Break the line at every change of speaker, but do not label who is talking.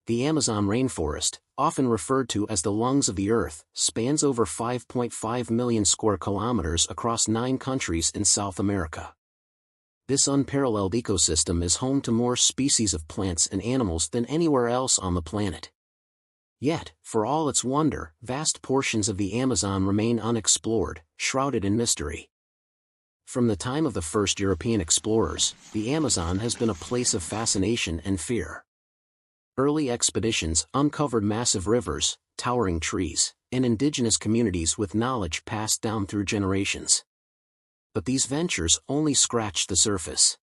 The Amazon rainforest, often referred to as the lungs of the earth, spans over 5.5 million square kilometers across 9 countries in South America. This unparalleled ecosystem is home to more species of plants and animals than anywhere else on the planet. Yet, for all its wonder, vast portions of the Amazon remain unexplored, shrouded in mystery. From the time of the first European explorers, the Amazon has been a place of fascination and fear. Early expeditions uncovered massive rivers, towering trees, and indigenous communities with knowledge passed down through generations. But these ventures only scratched the surface.